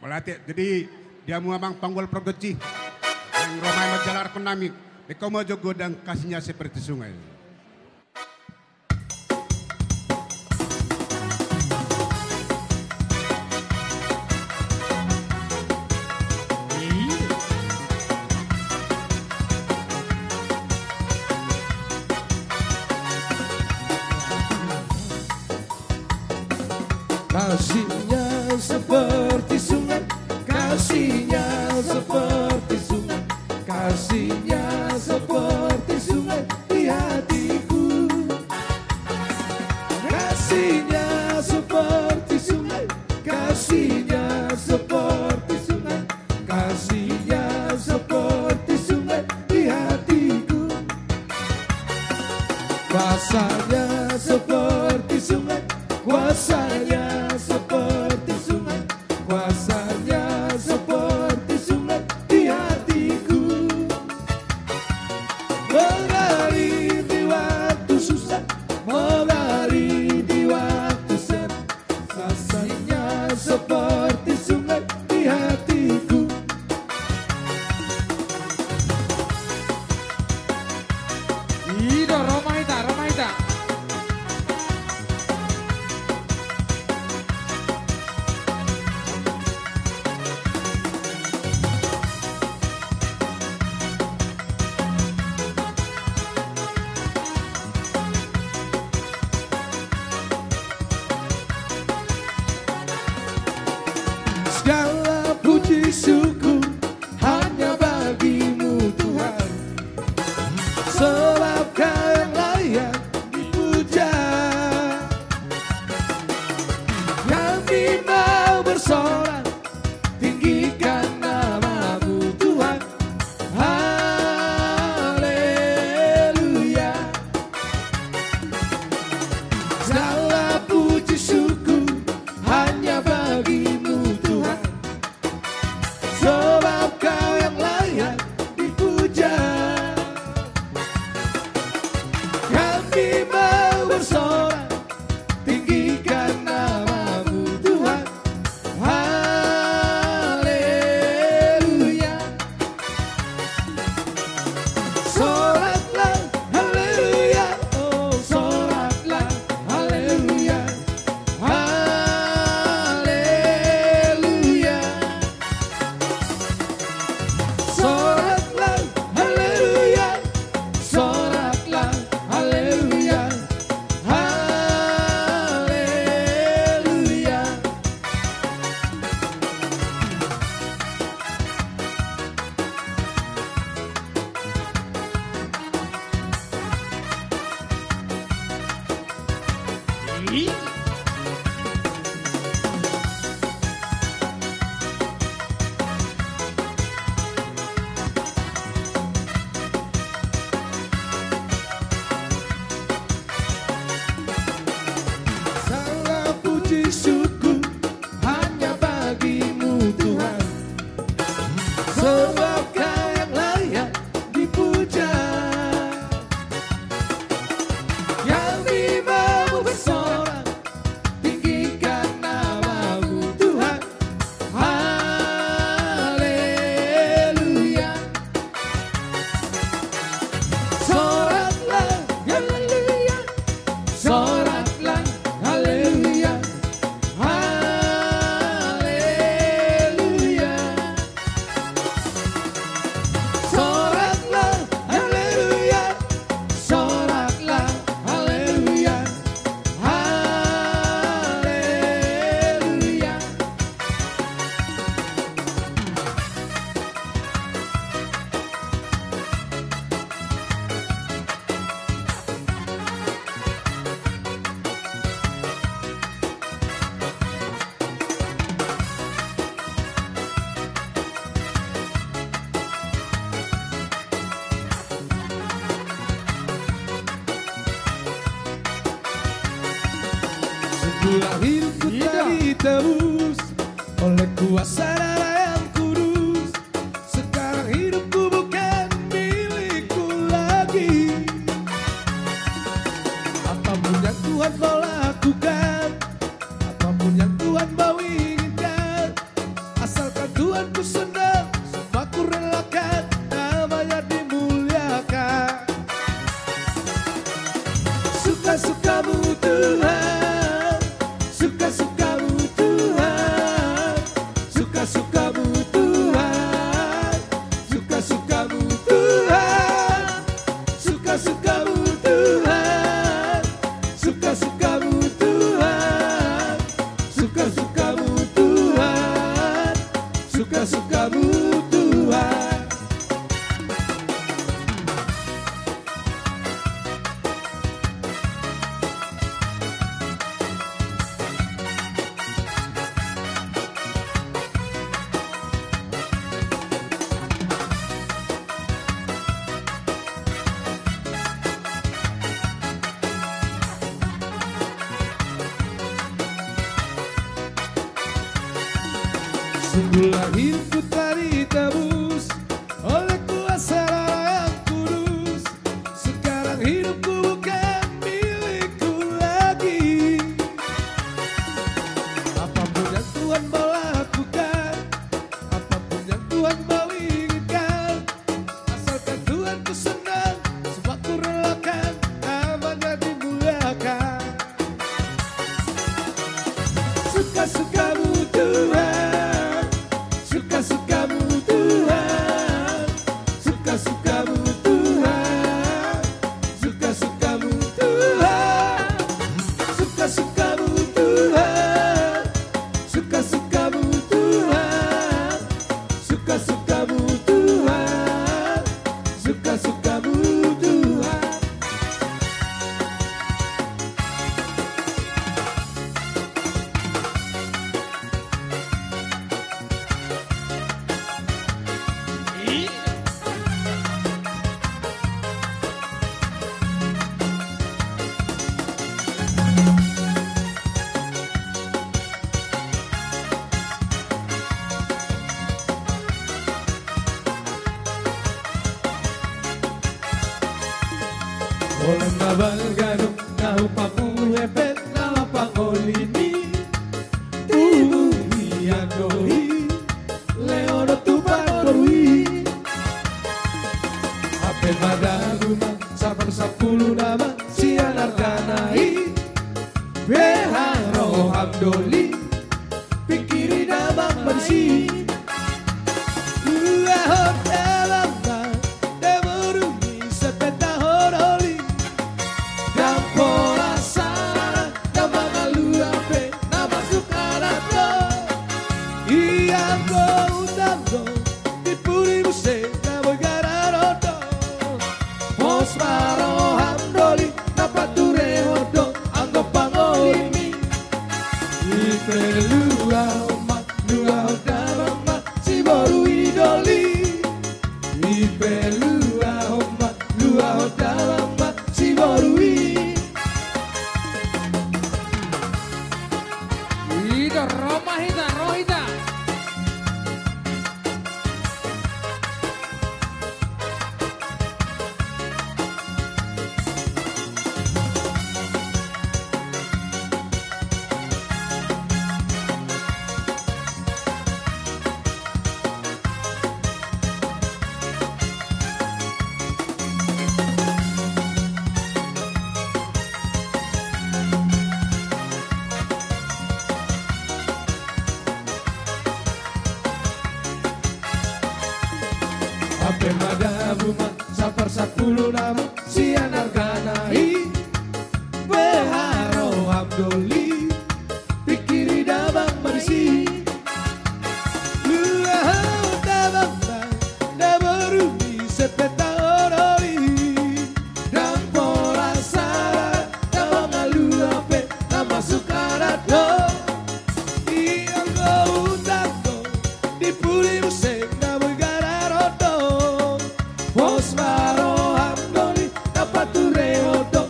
Melatih, jadi dia muamang panggul progoci. Yang romai majalar penamik. Eko mau jogo dan kasihnya seperti sungai. Kasihnya seperti sungai, kasihnya seperti sungai, kasihnya seperti sungai di hatiku. Kasihnya seperti sungai, kasihnya seperti sungai, kasihnya seperti sungai di hatiku. Kuasanya seperti sungai, kuasanya seperti sungai, kuasanya seperti sungai di hatiku. Mengalir di waktu susah, mengalir di waktu senang, kuasanya seperti sungai di hatiku. Ido Romaita, Romaita. Segala puji syukur hanya bagimu Tuhan, sebab Kau yang layak dipuja. Kami mau bersorak tinggikan nama-Mu Tuhan. Haleluya. Segala puji syukur hanya bagimu Tuhan, sebab Kau yang layak dipuja. Kami mau bersorak tinggikan nama-Mu Tuhan. Haleluya. Soraklah haleluya, oh soraklah haleluya. Haleluya. Soraklah haleluya, soraklah haleluya. Haleluya. Segala puji syukur hanya bagimu Tuhan, sebab Kau yang layak dipuja. Kami mau bersorak tinggikan nama-Mu Tuhan. Haleluya. Soraklah haleluya, soraklah haleluya. Haleluya. Soraklah haleluya, soraklah haleluya. Haleluya. Sebuah hidupku tak ditebus oleh kuasa darah yang kudus. Sekarang hidupku bukan milikku lagi. Apapun yang Tuhan mau lakukan, apapun yang Tuhan mau inginkan, asal Tuhan ku senang, semua ku relakan, namanya dimuliakan. Suka-sukamu Tuhan, suka-sukamu Tuhan, suka-sukamu Tuhan, suka-sukamu Tuhan, suka-sukamu Tuhan, suka-sukamu Tuhan, suka-sukamu Tuhan, suka-sukamu Tuhan. Sungguhlah hidupku tadi tebus oleh kuasa yang kudus. Sekarang hidupku bukan milikku lagi. Apapun yang Tuhan mau lakukan, apapun yang Tuhan mau inginkan, asalkan Tuhan ku senang, semua ku relakan, namanya dimuliakan. Suka-sukamu Tuhan, suka-sukamu Tuhan, suka-sukamu Tuhan, suka-sukamu Tuhan, suka-sukamu Tuhan, suka-sukamu Tuhan, suka-sukamu Tuhan, suka-sukamu Tuhan. Oleh nabalganong nahupamu epet nalapangolini Tubuhiandohi Leono tupatorui Ape madaguma sabar 10 nama sianarkanai Beharo hamdoli Pikiri nama bersih Uahot elamba Demorumi sepeta horoli Dan pola sana Nama malu ape Nama sukarato Iang go utanggo Dipuri muse Nama gararodo Pos maro hamdoli Napature hodo Anggo pangolimi Ipelua omat Lua hodamama Siboru idoli Ipelua omat Lua hodamama Siboru Ida Romahita, Rohita. Ape madabuma sapar 10 nama sianarkanai Beharo hamdoli Pikiri dabang marisi Luahau dabang bang Dabarumi sepeta oroli Dan pola sara Nama malu ape Nama sukarato Iang go utanggo Dipuli musik Nama gararodo Pos maro hamdoli Napature hodo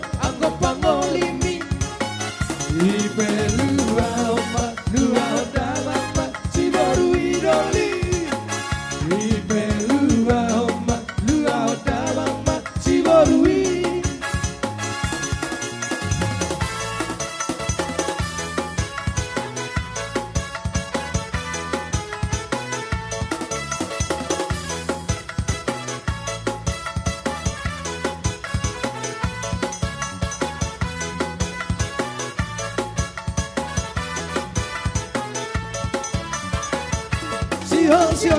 Siho-siho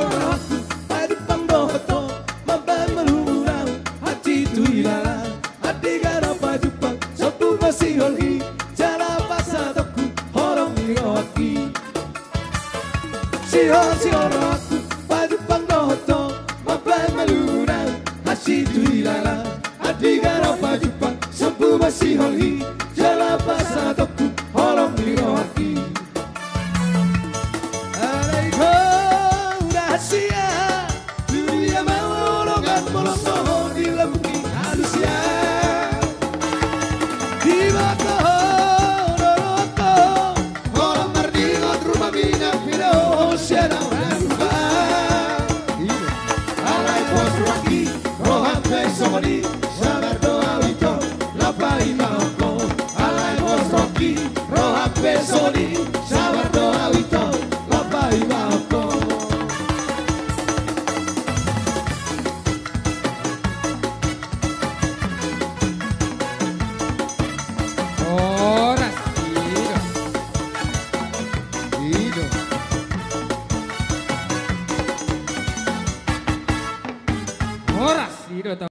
adu pangdoto mamban malurau hati tu ilala adigara pajupang sopu masiholi jala pasatoku horong niroaki Siho-siho adu pangdoto mamban malurau hati tu ilala adigara pajupang sopu masiholi jala pasatoku horong niroaki Rahasia dunia mengolongkan bolong-bolong di lembing halusia di bako doroko orang merdingot rumah bina video siana udah alai pos waki rohan besoni sabar doa wito lapai maoko alai pos waki rohan besoni